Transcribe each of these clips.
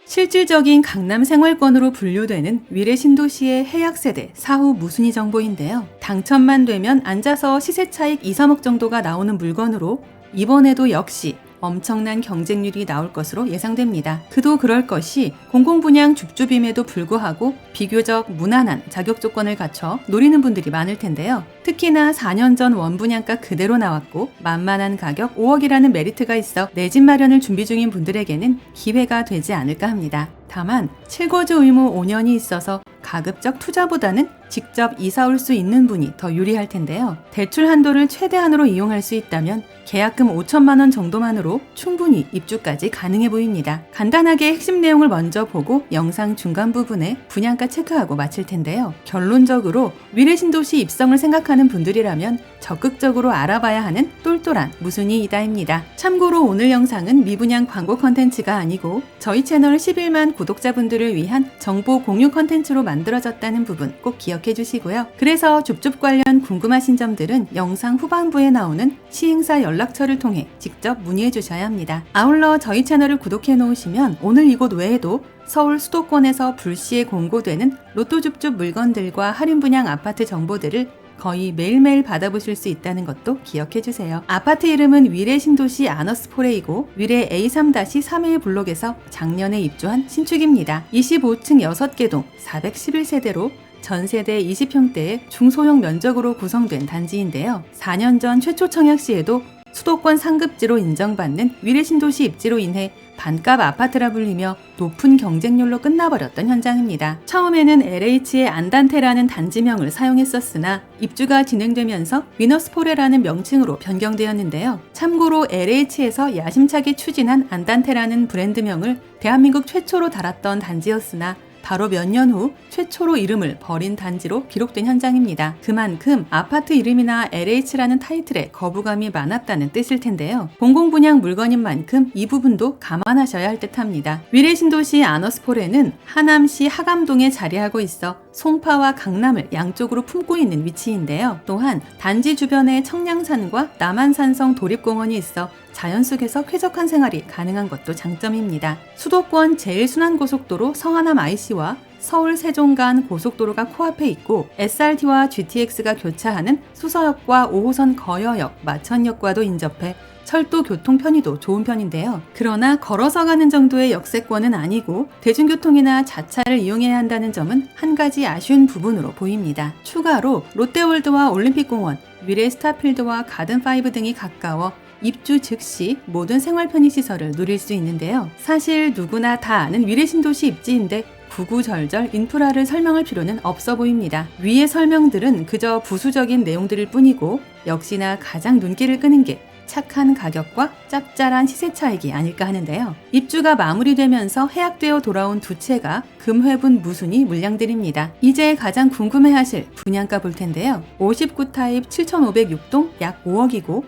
실질적인 강남 생활권으로 분류되는 위례 신도시의 해약세대 사후 무순위 정보인데요. 당첨만 되면 앉아서 시세 차익 2, 3억 정도가 나오는 물건으로 이번에도 역시 엄청난 경쟁률이 나올 것으로 예상됩니다. 그도 그럴 것이 공공분양 줍줍임에도 불구하고 비교적 무난한 자격 조건을 갖춰 노리는 분들이 많을 텐데요. 특히나 4년 전 원분양가 그대로 나왔고 만만한 가격 5억이라는 메리트가 있어 내 집 마련을 준비 중인 분들에게는 기회가 되지 않을까 합니다. 다만 실거주 의무 5년이 있어서 가급적 투자보다는 직접 이사 올 수 있는 분이 더 유리할 텐데요. 대출 한도를 최대한으로 이용할 수 있다면 계약금 5천만 원 정도만으로 충분히 입주까지 가능해 보입니다. 간단하게 핵심 내용을 먼저 보고 영상 중간 부분에 분양가 체크하고 마칠 텐데요. 결론적으로 위례 신도시 입성을 생각하는 분들이라면 적극적으로 알아봐야 하는 똘똘한 무순위이다입니다. 참고로 오늘 영상은 미분양 광고 컨텐츠가 아니고 저희 채널 11만 구독자분들을 위한 정보 공유 컨텐츠로 만들어졌다는 부분 꼭 기억해 주시고요. 그래서 줍줍 관련 궁금하신 점들은 영상 후반부에 나오는 시행사 연락처를 통해 직접 문의해 주셔야 합니다. 아울러 저희 채널을 구독해 놓으시면 오늘 이곳 외에도 서울 수도권에서 불시에 공고되는 로또 줍줍 물건들과 할인 분양 아파트 정보들을 거의 매일매일 받아보실 수 있다는 것도 기억해 주세요. 아파트 이름은 위례 신도시 아너스포레이고 위례 A3-3회 블록에서 작년에 입주한 신축입니다. 25층 6개 동 411세대로 전세대 20평대의 중소형 면적으로 구성된 단지인데요. 4년 전 최초 청약 시에도 수도권 상급지로 인정받는 위례 신도시 입지로 인해 반값 아파트라 불리며 높은 경쟁률로 끝나버렸던 현장입니다. 처음에는 LH의 안단테라는 단지명을 사용했었으나 입주가 진행되면서 위너스포레라는 명칭으로 변경되었는데요. 참고로 LH에서 야심차게 추진한 안단테라는 브랜드명을 대한민국 최초로 달았던 단지였으나 바로 몇 년 후 최초로 이름을 버린 단지로 기록된 현장입니다. 그만큼 아파트 이름이나 LH라는 타이틀에 거부감이 많았다는 뜻일 텐데요. 공공분양 물건인 만큼 이 부분도 감안하셔야 할 듯합니다. 위례 신도시 아너스포레는 하남시 하감동에 자리하고 있어 송파와 강남을 양쪽으로 품고 있는 위치인데요. 또한 단지 주변에 청량산과 남한산성 도립공원이 있어 자연 속에서 쾌적한 생활이 가능한 것도 장점입니다. 수도권 제1순환고속도로 성하남 IC와 서울 세종 간 고속도로가 코앞에 있고 SRT와 GTX가 교차하는 수서역과 5호선 거여역, 마천역과도 인접해 철도 교통 편의도 좋은 편인데요. 그러나 걸어서 가는 정도의 역세권은 아니고 대중교통이나 자차를 이용해야 한다는 점은 한 가지 아쉬운 부분으로 보입니다. 추가로 롯데월드와 올림픽공원, 위례 스타필드와 가든5 등이 가까워 입주 즉시 모든 생활 편의시설을 누릴 수 있는데요. 사실 누구나 다 아는 위례 신도시 입지인데 구구절절 인프라를 설명할 필요는 없어 보입니다. 위의 설명들은 그저 부수적인 내용들일 뿐이고 역시나 가장 눈길을 끄는 게 착한 가격과 짭짤한 시세 차익이 아닐까 하는데요. 입주가 마무리되면서 해약되어 돌아온 두 채가 금회분 무순위 물량들입니다. 이제 가장 궁금해하실 분양가 볼 텐데요. 59 타입 7,506동 약 5억이고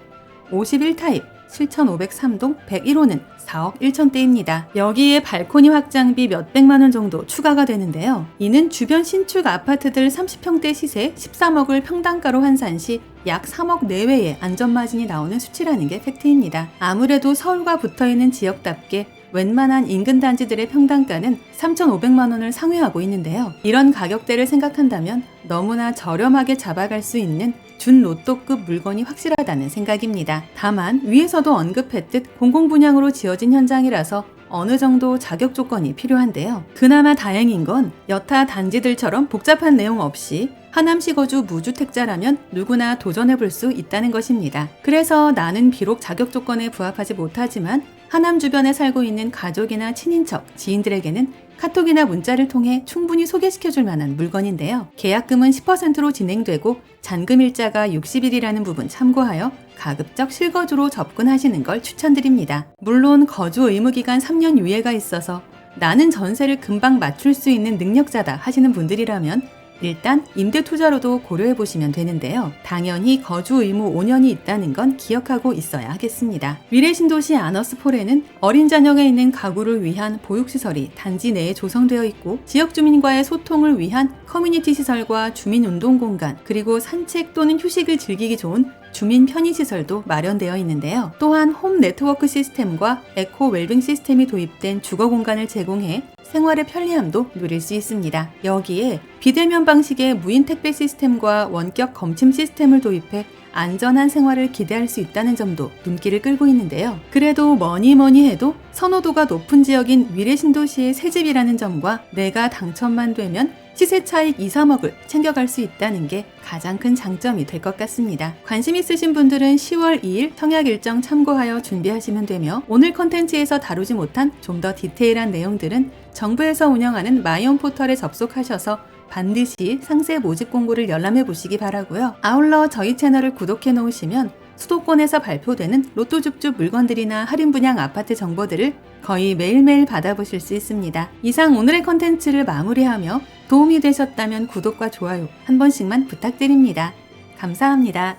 51 타입 7,503동 101호는 4억 1천대입니다. 여기에 발코니 확장비 몇백만 원 정도 추가가 되는데요. 이는 주변 신축 아파트들 30평대 시세 13억을 평당가로 환산 시 약 3억 내외의 안전마진이 나오는 수치라는 게 팩트입니다. 아무래도 서울과 붙어있는 지역답게 웬만한 인근 단지들의 평당가는 3,500만 원을 상회하고 있는데요. 이런 가격대를 생각한다면 너무나 저렴하게 잡아갈 수 있는 준로또급 물건이 확실하다는 생각입니다. 다만 위에서도 언급했듯 공공분양으로 지어진 현장이라서 어느 정도 자격 조건이 필요한데요. 그나마 다행인 건 여타 단지들처럼 복잡한 내용 없이 하남시 거주 무주택자라면 누구나 도전해볼 수 있다는 것입니다. 그래서 나는 비록 자격 조건에 부합하지 못하지만 하남 주변에 살고 있는 가족이나 친인척, 지인들에게는 카톡이나 문자를 통해 충분히 소개시켜줄 만한 물건인데요. 계약금은 10%로 진행되고 잔금일자가 60일이라는 부분 참고하여 가급적 실거주로 접근하시는 걸 추천드립니다. 물론 거주 의무기간 3년 유예가 있어서 나는 전세를 금방 맞출 수 있는 능력자다 하시는 분들이라면 일단 임대 투자로도 고려해 보시면 되는데요. 당연히 거주 의무 5년이 있다는 건 기억하고 있어야 하겠습니다. 위례 신도시 아너스폴에는 어린 자녀가 있는 가구를 위한 보육시설이 단지 내에 조성되어 있고 지역 주민과의 소통을 위한 커뮤니티 시설과 주민 운동 공간, 그리고 산책 또는 휴식을 즐기기 좋은 주민 편의시설도 마련되어 있는데요. 또한 홈 네트워크 시스템과 에코 웰빙 시스템이 도입된 주거 공간을 제공해 생활의 편리함도 누릴 수 있습니다. 여기에 비대면 방식의 무인 택배 시스템과 원격 검침 시스템을 도입해 안전한 생활을 기대할 수 있다는 점도 눈길을 끌고 있는데요. 그래도 뭐니 해도 선호도가 높은 지역인 위례 신도시의 새 집이라는 점과 내가 당첨만 되면 시세 차익 2, 3억을 챙겨갈 수 있다는 게 가장 큰 장점이 될 것 같습니다. 관심 있으신 분들은 10월 2일 청약 일정 참고하여 준비하시면 되며, 오늘 컨텐츠에서 다루지 못한 좀 더 디테일한 내용들은 정부에서 운영하는 마이온 포털에 접속하셔서 반드시 상세 모집 공고를 열람해 보시기 바라고요. 아울러 저희 채널을 구독해 놓으시면 수도권에서 발표되는 로또 줍줍 물건들이나 할인 분양 아파트 정보들을 거의 매일매일 받아보실 수 있습니다. 이상 오늘의 컨텐츠를 마무리하며 도움이 되셨다면 구독과 좋아요 한 번씩만 부탁드립니다. 감사합니다.